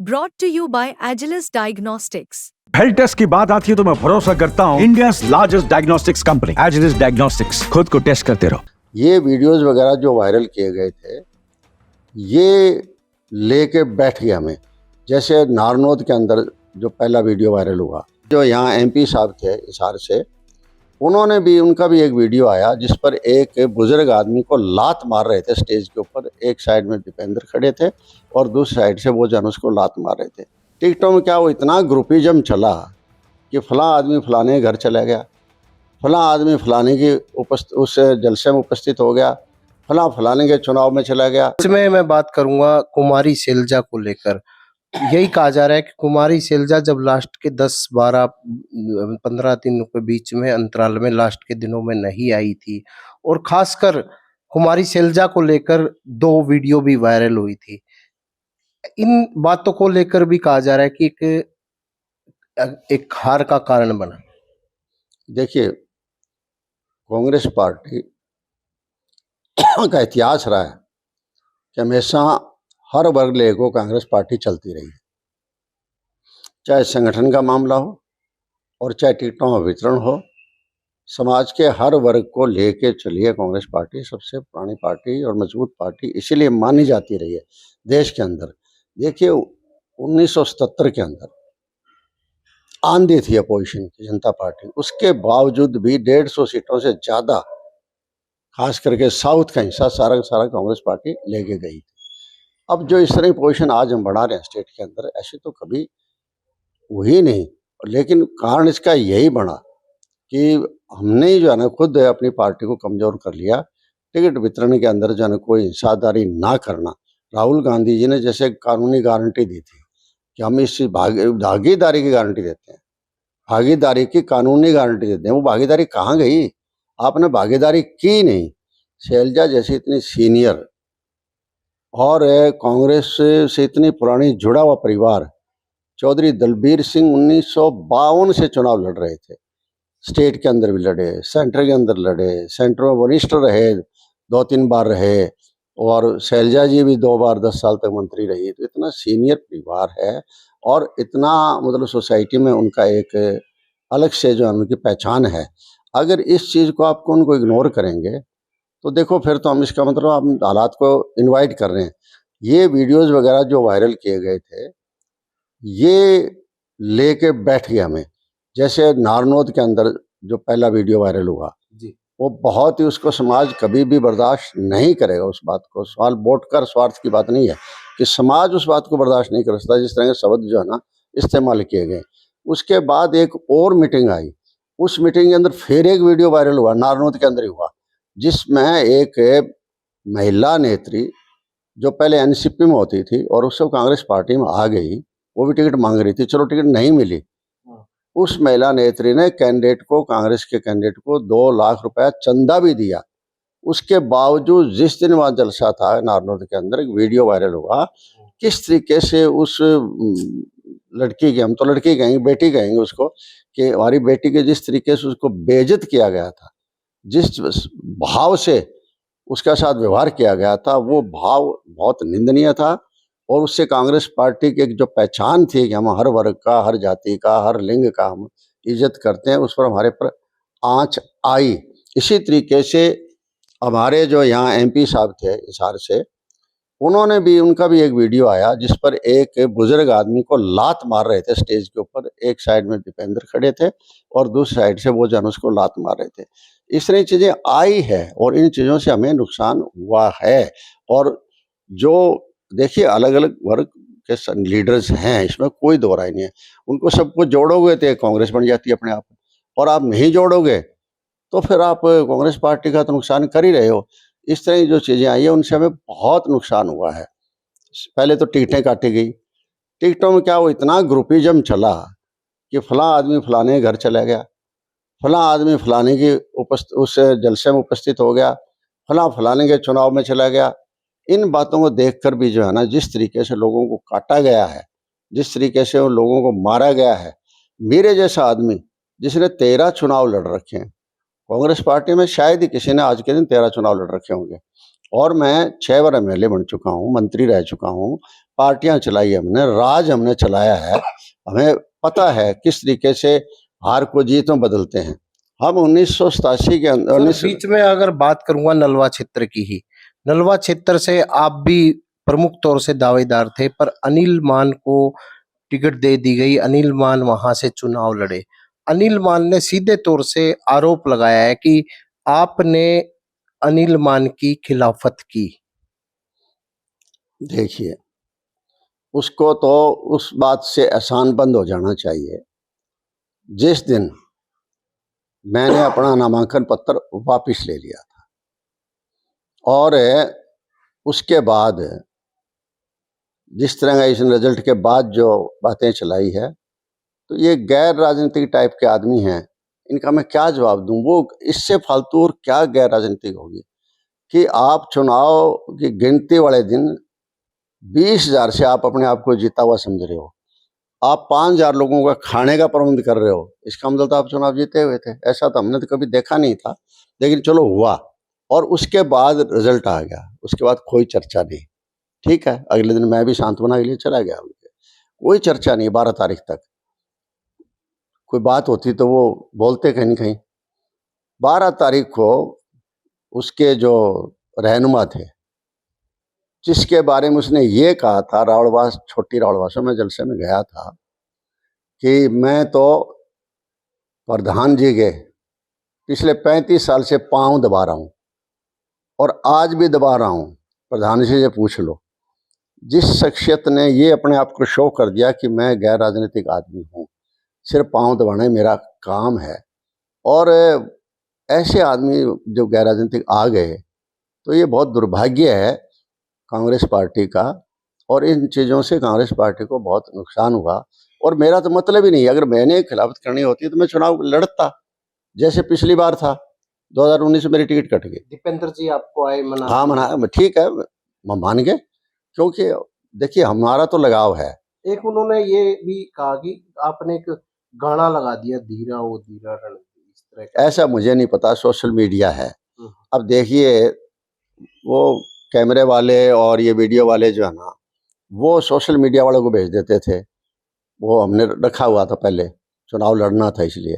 Brought to you by Agilus Diagnostics. Health test की बात आती है तो मैं भरोसा करता हूँ India largest diagnostics company Agilus Diagnostics. खुद को टेस्ट करते रहो। ये वीडियोस वगैरह जो वायरल किए गए थे, ये लेके बैठ गया हमें। जैसे नारनौद के अंदर जो पहला वीडियो वायरल हुआ, जो यहाँ एमपी साहब थे हिसार से, उनका भी एक वीडियो आया जिस पर एक बुजुर्ग आदमी को लात मार रहे थे स्टेज के ऊपर। एक साइड में दीपेंद्र खड़े थे और दूसरी साइड से वो जन उसको लात मार रहे थे। टिकटॉक में क्या वो इतना ग्रुपिज्म चला कि फलां आदमी फलाने घर चला गया, फलां आदमी फलाने की उस जलसे में उपस्थित हो गया, फलां फलाने के चुनाव में चला गया। इसमें मैं बात करूंगा कुमारी शैलजा को लेकर। यही कहा जा रहा है कि कुमारी शैलजा जब लास्ट के 10-12-15 दिन के बीच में अंतराल में लास्ट के दिनों में नहीं आई थी, और खासकर कुमारी शैलजा को लेकर 2 वीडियो भी वायरल हुई थी। इन बातों को लेकर भी कहा जा रहा है कि एक हार का कारण बना। देखिए, कांग्रेस पार्टी का इतिहास रहा है कि हमेशा हर वर्ग लेकर कांग्रेस पार्टी चलती रही है, चाहे संगठन का मामला हो और चाहे टिकटों का वितरण हो। समाज के हर वर्ग को लेके चलिए कांग्रेस पार्टी सबसे पुरानी पार्टी और मजबूत पार्टी इसीलिए मानी जाती रही है देश के अंदर। देखिए, 1977 के अंदर आंधी थी अपोजिशन की जनता पार्टी, उसके बावजूद भी 150 सीटों से ज़्यादा खास करके साउथ का हिस्सा सारा का सारा कांग्रेस पार्टी लेके गई थी। अब जो इस तरह की पोजीशन आज हम बढ़ा रहे हैं स्टेट के अंदर, ऐसी तो कभी हुई नहीं। लेकिन कारण इसका यही बना कि हमने ही जो है ना खुद अपनी पार्टी को कमज़ोर कर लिया। टिकट वितरण के अंदर जो है ना कोई हिस्सादारी ना करना। राहुल गांधी जी ने जैसे कानूनी गारंटी दी थी कि हम इस भागीदारी की गारंटी देते हैं, भागीदारी की कानूनी गारंटी देते हैं, वो भागीदारी कहाँ गई? आपने भागीदारी की नहीं। शैलजा जैसी इतनी सीनियर और कांग्रेस से इतनी पुरानी जुड़ा हुआ परिवार, चौधरी दलबीर सिंह 1952 से चुनाव लड़ रहे थे, स्टेट के अंदर भी लड़े, सेंटर के अंदर लड़े, सेंटर में वरिष्ठ रहे, 2-3 बार रहे, और शैलजा जी भी 2 बार 10 साल तक मंत्री रही। तो इतना सीनियर परिवार है और इतना मतलब सोसाइटी में उनका एक अलग से जो उनकी पहचान है। अगर इस चीज़ को आपको उनको इग्नोर करेंगे तो देखो फिर तो हम इसका मतलब हम हालात को इनवाइट कर रहे हैं। ये वीडियोस वगैरह जो वायरल किए गए थे, ये लेके बैठ गया हमें। जैसे नारनौद के अंदर जो पहला वीडियो वायरल हुआ जी, वो बहुत ही, उसको समाज कभी भी बर्दाश्त नहीं करेगा उस बात को। सवाल वोट कर स्वार्थ की बात नहीं है कि समाज उस बात को बर्दाश्त नहीं कर सकता जिस तरह के शब्द जो है ना इस्तेमाल किए गए। उसके बाद एक और मीटिंग आई, उस मीटिंग के अंदर फिर एक वीडियो वायरल हुआ, नारनौद के अंदर ही हुआ, जिसमें एक महिला नेत्री जो पहले एनसीपी में होती थी और उससे कांग्रेस पार्टी में आ गई, वो भी टिकट मांग रही थी, चलो टिकट नहीं मिली। उस महिला नेत्री ने कैंडिडेट को, कांग्रेस के कैंडिडेट को 2 लाख रुपया चंदा भी दिया। उसके बावजूद जिस दिन वहाँ जलसा था नारनौद के अंदर, एक वीडियो वायरल हुआ किस तरीके से उस लड़की की, हम तो लड़की कहेंगे, बेटी कहेंगे उसको, कि हमारी बेटी के जिस तरीके से उसको बेइज्जत किया गया था, जिस भाव से उसका साथ व्यवहार किया गया था, वो भाव बहुत निंदनीय था। और उससे कांग्रेस पार्टी की एक जो पहचान थी कि हम हर वर्ग का, हर जाति का, हर लिंग का हम इज्जत करते हैं, उस पर हमारे पर आंच आई। इसी तरीके से हमारे जो यहाँ एमपी साहब थे हिसार से, उनका भी एक वीडियो आया जिस पर एक बुजुर्ग आदमी को लात मार रहे थे स्टेज के ऊपर। एक साइड में दीपेंद्र खड़े थे और दूसरी साइड से वो जन उसको लात मार रहे थे। इस तरह की चीज़ें आई है और इन चीज़ों से हमें नुकसान हुआ है। और जो देखिए अलग अलग वर्ग के लीडर्स हैं, इसमें कोई दो राय नहीं है। उनको सबको जोड़ोगे तो कांग्रेस बन जाती है अपने आप, और आप नहीं जोड़ोगे तो फिर आप कांग्रेस पार्टी का तो नुकसान कर ही रहे हो। इस तरह की जो चीज़ें आई है उनसे हमें बहुत नुकसान हुआ है। पहले तो टिकटें काटी गई, टिकटों में क्या वो इतना ग्रुपिज्म चला कि फलां आदमी फलाने घर चला गया, फलां आदमी फलाने की उस जलसे में उपस्थित हो गया, फलां फलाने के चुनाव में चला गया। इन बातों को देखकर भी जो है ना, जिस तरीके से लोगों को काटा गया है, जिस तरीके से उन लोगों को मारा गया है, मेरे जैसा आदमी जिसने 13 चुनाव लड़ रखे हैं कांग्रेस पार्टी में, शायद ही किसी ने आज के दिन 13 चुनाव लड़ रखे होंगे। और मैं 6 बार एमएलए बन चुका हूँ, मंत्री रह चुका हूँ, पार्टियां चलाई हमने, राज हमने चलाया है, हमें पता है किस तरीके से हार को जीत में बदलते हैं। हम 1987 के अंदर सर, बीच में अगर बात करूंगा नलवा क्षेत्र की ही, नलवा क्षेत्र से आप भी प्रमुख तौर से दावेदार थे, पर अनिल मान को टिकट दे दी गई, अनिल मान वहां से चुनाव लड़े। अनिल मान ने सीधे तौर से आरोप लगाया है कि आपने अनिल मान की खिलाफत की। देखिए, उसको तो उस बात से एहसान बंद हो जाना चाहिए। जिस दिन मैंने अपना नामांकन पत्र वापस ले लिया था और उसके बाद जिस तरह का इस रिजल्ट के बाद जो बातें चलाई है, तो ये गैर राजनीतिक टाइप के आदमी हैं, इनका मैं क्या जवाब दूं। वो इससे फालतू और क्या गैर राजनीतिक होगी कि आप चुनाव की गिनती वाले दिन 20,000 से आप अपने आप को जीता हुआ समझ रहे हो, आप 5,000 लोगों का खाने का प्रबंध कर रहे हो, इसका मतलब तो आप चुनाव जीते हुए थे। ऐसा तो हमने तो कभी देखा नहीं था, लेकिन चलो हुआ और उसके बाद रिजल्ट आ गया, उसके बाद कोई चर्चा नहीं। ठीक है, अगले दिन मैं भी सांत्वना के लिए चला गया, कोई चर्चा नहीं। 12 तारीख तक कोई बात होती तो वो बोलते कहीं न कहीं। 12 तारीख को उसके जो रहनुमा थे, जिसके बारे में उसने ये कहा था, रावणवास, छोटी रावणवास में जलसे में गया था कि मैं तो प्रधान जी के पिछले 35 साल से पांव दबा रहा हूं और आज भी दबा रहा हूं, प्रधान जी से पूछ लो। जिस शख्सियत ने ये अपने आप को शो कर दिया कि मैं गैर राजनीतिक आदमी हूं, सिर्फ पांव दबाना मेरा काम है, और ऐसे आदमी जो गैर राजनीतिक आ गए, तो ये बहुत दुर्भाग्य है कांग्रेस पार्टी का, और इन चीज़ों से कांग्रेस पार्टी को बहुत नुकसान हुआ। और मेरा तो मतलब ही नहीं, अगर मैंने खिलाफत करनी होती तो मैं चुनाव लड़ता, जैसे पिछली बार था 2019 में मेरी टिकट कट गई। दीपेंद्र जी आपको आए मना? हाँ मना, ठीक है, मान गए, क्योंकि देखिए हमारा तो लगाव है। एक उन्होंने ये भी कहा कि आपने एक गाना लगा दिया, धीरा ओ धीरा रणधीर, इस तरह का। ऐसा मुझे नहीं पता, सोशल मीडिया है। अब देखिए, वो कैमरे वाले और ये वीडियो वाले जो है ना, वो सोशल मीडिया वालों को भेज देते थे। वो हमने रखा हुआ था, पहले चुनाव लड़ना था इसलिए।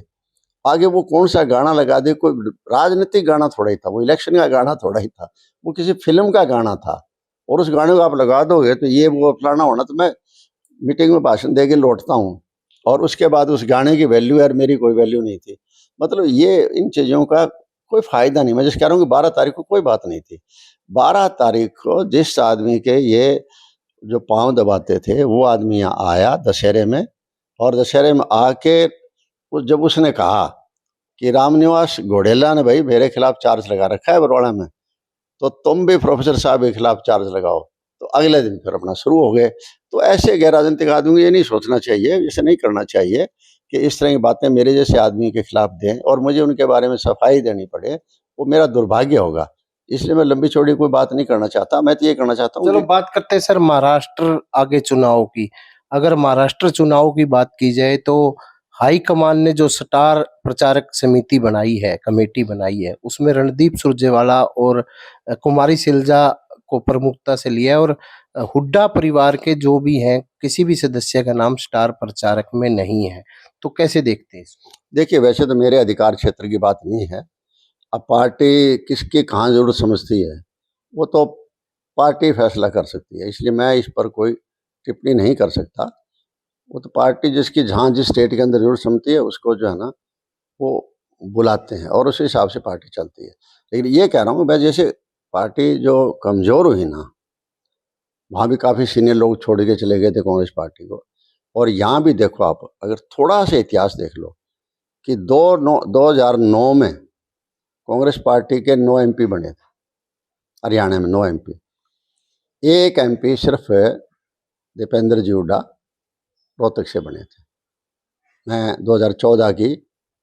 आगे वो कौन सा गाना लगा दे, कोई राजनीतिक गाना थोड़ा ही था, वो इलेक्शन का गाना थोड़ा ही था, वो किसी फिल्म का गाना था। और उस गाने को आप लगा दोगे तो ये वो फलाना होना। तो मैं मीटिंग में भाषण दे के लौटता हूँ और उसके बाद उस गाने की वैल्यू, यार मेरी कोई वैल्यू नहीं थी। मतलब ये इन चीज़ों का कोई फायदा नहीं। मैं जिस कह रहा हूँ कि 12 तारीख को कोई बात नहीं थी। 12 तारीख को जिस आदमी के ये जो पाँव दबाते थे, वो आदमी यहाँ आया दशहरे में, और दशहरे में आके जब उसने कहा कि रामनिवास घोडेला ने भाई मेरे खिलाफ चार्ज लगा रखा है बरवाड़ा में, तो तुम भी प्रोफेसर साहब के खिलाफ चार्ज लगाओ, तो अगले दिन फिर अपना शुरू हो गए। तो ऐसे गैर राजनीतिक आदमी को ये नहीं सोचना चाहिए, इसे नहीं करना चाहिए कि इस तरह की बातें मेरे जैसे आदमी के खिलाफ दें और मुझे उनके बारे में सफाई देनी पड़े, वो मेरा दुर्भाग्य होगा। इसलिए मैं लंबी चौड़ी कोई बात नहीं करना चाहता। मैं तो ये करना चाहता हूँ। चलो बात करते हैं सर महाराष्ट्र आगे चुनाव की। अगर महाराष्ट्र चुनाव की बात की जाए तो हाईकमान ने जो स्टार प्रचारक समिति बनाई है, कमेटी बनाई है, उसमें रणदीप सुरजेवाला और कुमारी सैलजा को प्रमुखता से लिया है, और हुड्डा परिवार के जो भी हैं किसी भी सदस्य का नाम स्टार प्रचारक में नहीं है। तो कैसे देखते हैं इसको? देखिए, वैसे तो मेरे अधिकार क्षेत्र की बात नहीं है। अब पार्टी किसकी कहाँ जरूरत समझती है, वो तो पार्टी फैसला कर सकती है, इसलिए मैं इस पर कोई टिप्पणी नहीं कर सकता। वो तो पार्टी जिसकी जहाँ जिस स्टेट के अंदर जरूरत समझती है, उसको जो है ना वो बुलाते हैं और उस हिसाब से पार्टी चलती है। लेकिन ये कह रहा हूँ मैं, जैसे पार्टी जो कमज़ोर हुई ना, वहाँ भी काफ़ी सीनियर लोग छोड़ के चले गए थे कांग्रेस पार्टी को। और यहाँ भी देखो, आप अगर थोड़ा सा इतिहास देख लो कि 2009 में कांग्रेस पार्टी के 9 MP बने थे हरियाणा में, 9 MP। एक MP सिर्फ दीपेंद्र जी हुड्डा रोहतक से बने थे। मैं 2014 की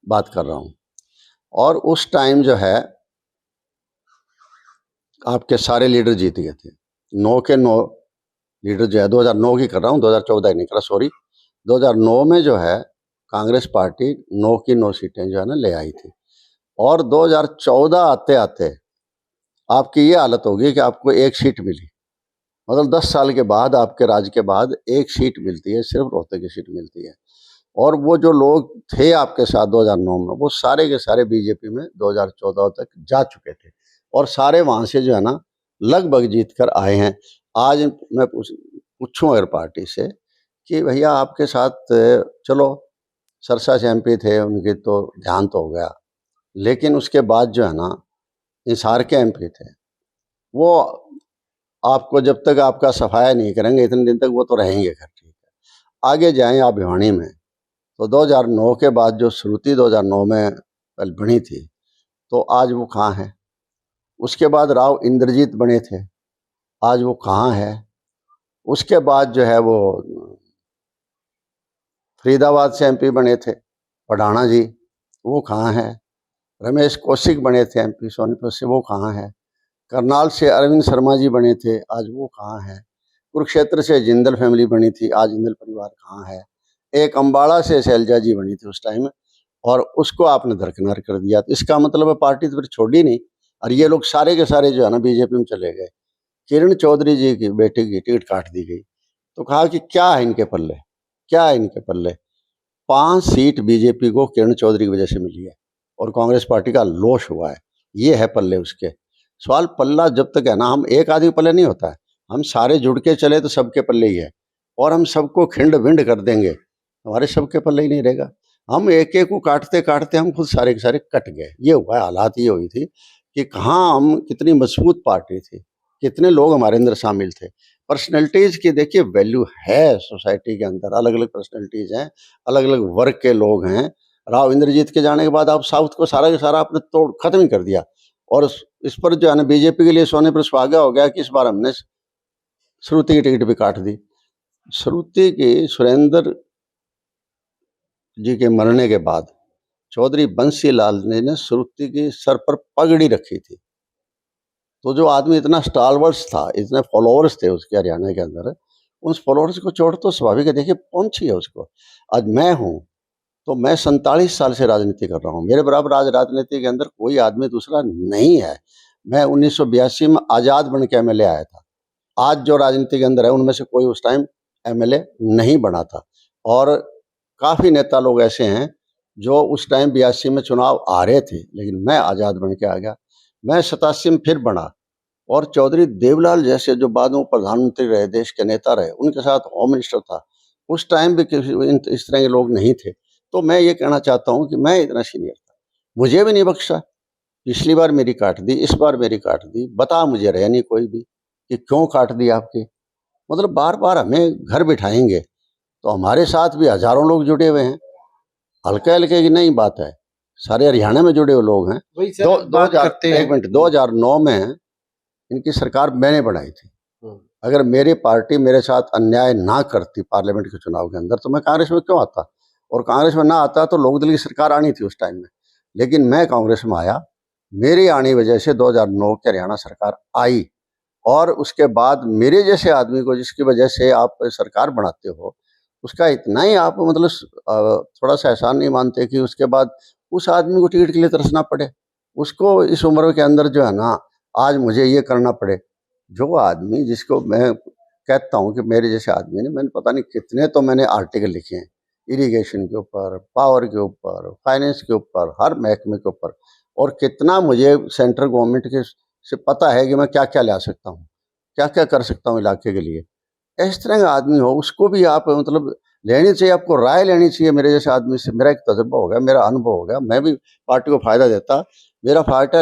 बात कर रहा हूँ। और उस टाइम जो है आपके सारे लीडर जीत गए थे। 9 के 9 लीडर जो है, 2009 की कर रहा हूँ, 2014 की नहीं कर रहा, सॉरी। 2009 में जो है कांग्रेस पार्टी 9 की 9 सीटें जो है ना ले आई थी। और 2014 आते आते आपकी ये हालत होगी कि आपको एक सीट मिली मतलब 10 साल के बाद आपके राज के बाद एक सीट मिलती है, सिर्फ रोहतक की सीट मिलती है। और वो जो लोग थे आपके साथ 2009 में, वो सारे के सारे बीजेपी में 2014 तक जा चुके थे और सारे वहाँ से जो है ना लगभग जीत कर आए हैं। आज मैं पूछूं अगर पार्टी से कि भैया आपके साथ चलो सरसा से एमपी थे, उनके तो ध्यान तो हो गया, लेकिन उसके बाद जो है ना हिसार के एमपी थे, वो आपको जब तक आपका सफाया नहीं करेंगे इतने दिन तक वो तो रहेंगे घर, ठीक है। आगे जाएं आप भिवानी में, तो 2009 के बाद जो श्रुति 2009 में बनी थी, तो आज वो कहाँ है। उसके बाद राव इंद्रजीत बने थे, आज वो कहाँ है। उसके बाद जो है वो फरीदाबाद से एमपी बने थे पढ़ाना जी, वो कहाँ है। रमेश कौशिक बने थे एमपी सोनीपत से, वो कहाँ है। करनाल से अरविंद शर्मा जी बने थे, आज वो कहाँ है। कुरुक्षेत्र से जिंदल फैमिली बनी थी, आज जिंदल परिवार कहाँ है। एक अम्बाड़ा से शैलजा जी बनी थी उस टाइम, और उसको आपने दरकिनार कर दिया। तो इसका मतलब है पार्टी तो फिर छोड़ी नहीं, और ये लोग सारे के सारे जो है ना बीजेपी में चले गए। किरण चौधरी जी की बेटे की टिकट काट दी गई, तो कहा कि क्या है इनके पल्ले, क्या है इनके पल्ले। 5 सीट बीजेपी को किरण चौधरी की वजह से मिली है और कांग्रेस पार्टी का लॉस हुआ है, ये है पल्ले उसके। सवाल पल्ला जब तक है ना, हम एक आदमी पल्ले नहीं होता है, हम सारे जुड़ के चले तो सबके पल्ले ही है, और हम सबको खिंड विंड कर देंगे, हमारे सबके पल्ले ही नहीं रहेगा। हम एक एक को काटते काटते हम खुद सारे के सारे कट गए। ये हुआ है, हालात ये हुई थी कि कहाँ हम कितनी मजबूत पार्टी थी, कितने लोग हमारे अंदर शामिल थे। पर्सनैलिटीज़ की देखिए वैल्यू है सोसाइटी के अंदर, अलग अलग पर्सनैलिटीज़ हैं, अलग अलग वर्ग के लोग हैं। राव इंद्रजीत के जाने के बाद आप साउथ को सारा का सारा आपने तोड़ खत्म ही कर दिया, और इस पर जो है ना बीजेपी के लिए सोने पर सुहागा हो गया कि इस बार हमने श्रुति की टिकट भी काट दी। श्रुति की सुरेंद्र जी के मरने के बाद चौधरी बंसीलाल ने श्रुति की सर पर पगड़ी रखी थी। तो जो आदमी इतना स्टालवर्स था, इतने फॉलोअर्स थे उसके हरियाणा के अंदर, उन फॉलोअर्स को छोड़ तो स्वाभाविक है, देखिए पहुंची है उसको। आज मैं हूँ तो मैं 47 साल से राजनीति कर रहा हूँ, मेरे बराबर आज राजनीति के अंदर कोई आदमी दूसरा नहीं है। मैं 1982 में आज़ाद बन के एमएलए आया था। आज जो राजनीति के अंदर है उनमें से कोई उस टाइम एमएलए नहीं बना था, और काफ़ी नेता लोग ऐसे हैं जो उस टाइम 82 में चुनाव आ रहे थे, लेकिन मैं आज़ाद बन के आ गया। मैं 87 में फिर बना, और चौधरी देवलाल जैसे जो बाद में प्रधानमंत्री रहे, देश के नेता रहे, उनके साथ होम मिनिस्टर था, उस टाइम भी इस तरह के लोग नहीं थे। तो मैं ये कहना चाहता हूँ कि मैं इतना सीनियर था, मुझे भी नहीं बख्शा। पिछली बार मेरी काट दी, इस बार मेरी काट दी, बता मुझे रहे नहीं कोई भी कि क्यों काट दी आपकी। मतलब बार बार हमें घर बिठाएंगे, तो हमारे साथ भी हजारों लोग जुड़े हुए हैं, हल्के हल्के की नहीं बात है, सारे हरियाणा में जुड़े हुए लोग हैं। वही सर, बात करते हैं। 2009 में इनकी सरकार मैंने बनाई थी। अगर मेरी पार्टी मेरे साथ अन्याय ना करती पार्लियामेंट के चुनाव के अंदर, तो मैं कांग्रेस में क्यों आता, और कांग्रेस में ना आता तो लोकदल की सरकार आनी थी उस टाइम में। लेकिन मैं कांग्रेस में आया, मेरी आने की वजह से 2009 की हरियाणा सरकार आई, और उसके बाद मेरे जैसे आदमी को जिसकी वजह से आप सरकार बनाते हो, उसका इतना ही आप मतलब थोड़ा सा एहसान नहीं मानते कि उसके बाद उस आदमी को टिकट के लिए तरसना पड़े, उसको इस उम्र के अंदर जो है ना आज मुझे ये करना पड़े। जो आदमी जिसको मैं कहता हूँ कि मेरे जैसे आदमी ने, मैंने पता नहीं कितने तो मैंने आर्टिकल लिखे हैं, इरिगेशन के ऊपर, पावर के ऊपर, फाइनेंस के ऊपर, हर महकमे के ऊपर, और कितना मुझे सेंट्रल गवर्नमेंट के से पता है कि मैं क्या क्या ला सकता हूँ, क्या क्या कर सकता हूँ इलाके के लिए। इस तरह का आदमी हो उसको भी आप मतलब लेनी चाहिए, आपको राय लेनी चाहिए मेरे जैसे आदमी से। मेरा एक तजुर्बा हो गया, मेरा अनुभव हो गया, मैं भी पार्टी को फ़ायदा देता, मेरा फ़ायदा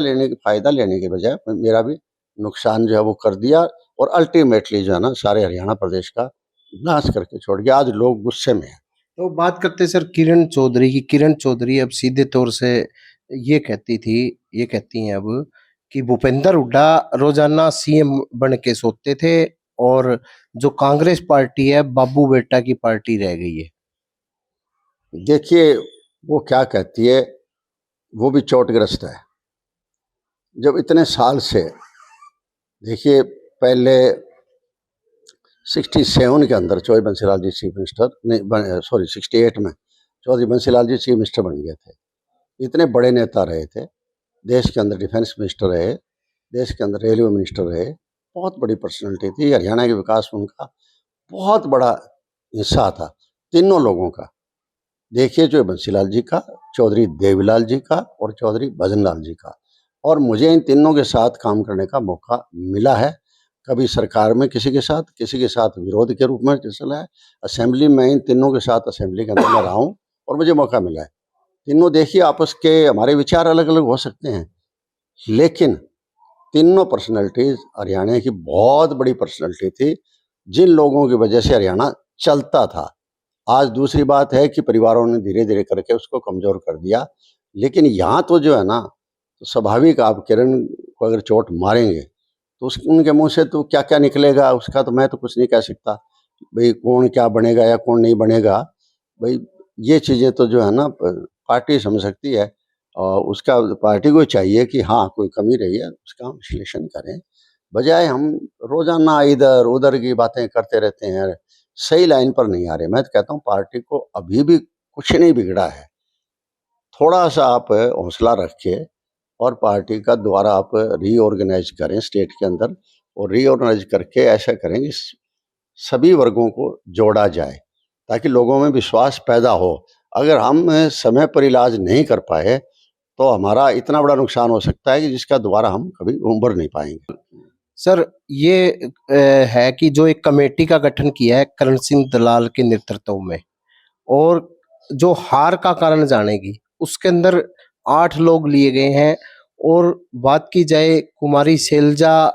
लेने के बजाय मेरा भी नुकसान जो है वो कर दिया, और अल्टीमेटली जो है ना सारे हरियाणा प्रदेश का नाश करके छोड़ गया। आज लोग गुस्से में हैं। तो बात करते हैं सर किरण चौधरी की। किरण चौधरी अब सीधे तौर से ये कहती हैं अब कि भूपेंद्र हुड्डा रोजाना सीएम बन के सोते थे, और जो कांग्रेस पार्टी है बाबू बेटा की पार्टी रह गई है। देखिए वो क्या कहती है, वो भी चोटग्रस्त है। जब इतने साल से देखिए, पहले 67 के अंदर चौधरी बंसीलाल जी चीफ मिनिस्टर नहीं, सॉरी 68 में चौधरी बंसीलाल जी चीफ मिनिस्टर बन गए थे। इतने बड़े नेता रहे थे, देश के अंदर डिफेंस मिनिस्टर रहे, देश के अंदर रेलवे मिनिस्टर रहे, बहुत बड़ी पर्सनैलिटी थी, हरियाणा के विकास में उनका बहुत बड़ा हिस्सा था, तीनों लोगों का। देखिए, जो बंसीलाल जी का, चौधरी देवीलाल जी का और चौधरी भजनलाल जी का। और मुझे इन तीनों के साथ काम करने का मौका मिला है, कभी सरकार में किसी के साथ विरोध के रूप में चला है, असेंबली में इन तीनों के साथ असेंबली के अंदर मैं रहा हूँ और मुझे मौका मिला है। तीनों देखिए, आपस के हमारे विचार अलग अलग हो सकते हैं, लेकिन तीनों पर्सनैलिटीज हरियाणा की बहुत बड़ी पर्सनैलिटी थी, जिन लोगों की वजह से हरियाणा चलता था। आज दूसरी बात है कि परिवारों ने धीरे धीरे करके उसको कमजोर कर दिया, लेकिन यहाँ तो जो है ना, तो स्वाभाविक, आप किरण को अगर चोट मारेंगे तो उनके मुंह से तो क्या क्या निकलेगा, उसका तो मैं तो कुछ नहीं कह सकता। भाई कौन क्या बनेगा या कौन नहीं बनेगा, भाई ये चीज़ें तो जो है ना पार्टी समझ सकती है, और उसका पार्टी को चाहिए कि हाँ कोई कमी रही है उसका हम विश्लेषण करें, बजाय हम रोजाना इधर उधर की बातें करते रहते हैं, सही लाइन पर नहीं आ रहे। मैं तो कहता हूँ पार्टी को अभी भी कुछ नहीं बिगड़ा है, थोड़ा सा आप हौसला रखिए और पार्टी का दोबारा आप रीऑर्गेनाइज करें स्टेट के अंदर, और रीऑर्गेनाइज करके ऐसा करें कि सभी वर्गों को जोड़ा जाए ताकि लोगों में विश्वास पैदा हो। अगर हम समय पर इलाज नहीं कर पाए तो हमारा इतना बड़ा नुकसान हो सकता है कि जिसका दोबारा हम कभी उबर नहीं पाएंगे। सर, ये है कि जो एक कमेटी का गठन किया है करण सिंह दलाल के नेतृत्व में, और जो हार का कारण जानेगी उसके अंदर 8 लोग लिए गए हैं, और बात की जाए कुमारी सैलजा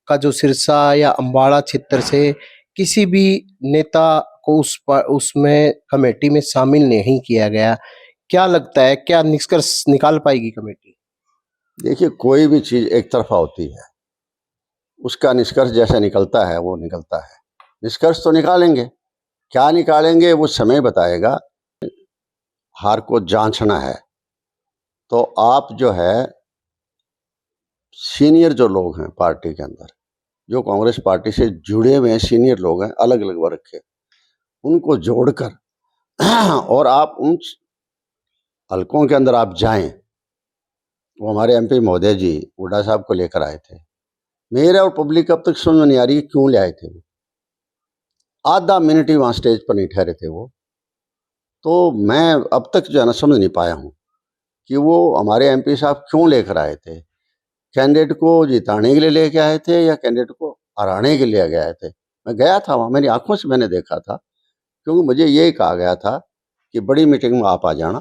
का जो सिरसा या अम्बाड़ा क्षेत्र से किसी भी नेता को उसमें कमेटी में शामिल नहीं किया गया। क्या लगता है, क्या निष्कर्ष निकाल पाएगी कमेटी? देखिए, कोई भी चीज़ एक तरफा होती है, उसका निष्कर्ष जैसा निकलता है वो निकलता है। निष्कर्ष तो निकालेंगे, क्या निकालेंगे वो समय बताएगा। हार को जांचना है तो आप जो है सीनियर जो लोग हैं पार्टी के अंदर, जो कांग्रेस पार्टी से जुड़े हुए हैं सीनियर लोग हैं अलग अलग वर्ग के, उनको जोड़कर और आप उन हलकों के अंदर आप जाएं। वो हमारे एमपी महोदय जी हुड्डा साहब को लेकर आए थे, मेरे और पब्लिक अब तक समझ में नहीं आ रही है क्यों ले आए थे। वो आधा मिनट ही वहाँ स्टेज पर नहीं ठहरे थे वो, तो मैं अब तक जो है ना समझ नहीं पाया हूँ कि वो हमारे एमपी साहब क्यों लेकर आए थे। कैंडिडेट को जिताने के लिए लेके आए थे या कैंडिडेट को हराने के लिए गए थे। मैं गया था वहाँ, मेरी आंखों से मैंने देखा था, क्योंकि मुझे यही कहा गया था कि बड़ी मीटिंग में आप आ जाना।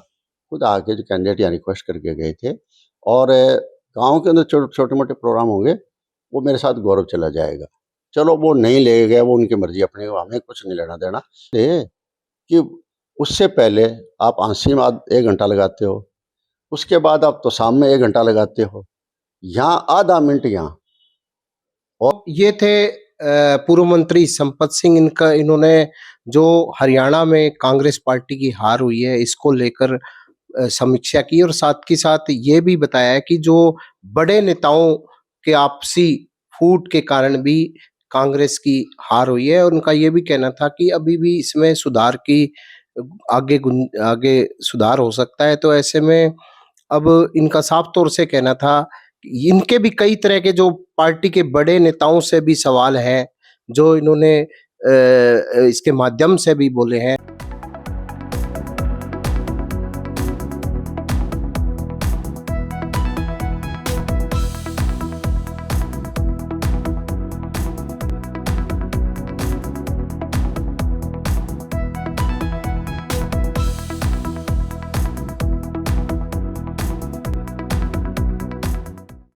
खुद आके जो कैंडिडेट यहाँ रिक्वेस्ट करके गए थे, और गाँव के अंदर छोटे मोटे प्रोग्राम होंगे वो मेरे साथ गौरव चला जाएगा। चलो वो नहीं ले गए, वो उनकी मर्जी अपनी, हमें कुछ नहीं लेना देना। कि उससे पहले आप आंसी में 1 घंटा लगाते हो, उसके बाद आप तो शाम में 1 घंटा लगाते हो, यहाँ आधा मिनट यहाँ। और ये थे पूर्व मंत्री संपत सिंह। इन्होंने जो हरियाणा में कांग्रेस पार्टी की हार हुई है इसको लेकर समीक्षा की, और साथ के साथ ये भी बताया कि जो बड़े नेताओं के आपसी फूट के कारण भी कांग्रेस की हार हुई है, और उनका ये भी कहना था कि अभी भी इसमें सुधार की आगे सुधार हो सकता है। तो ऐसे में अब इनका साफ तौर से कहना था कि इनके भी कई तरह के जो पार्टी के बड़े नेताओं से भी सवाल हैं जो इन्होंने इसके माध्यम से भी बोले हैं।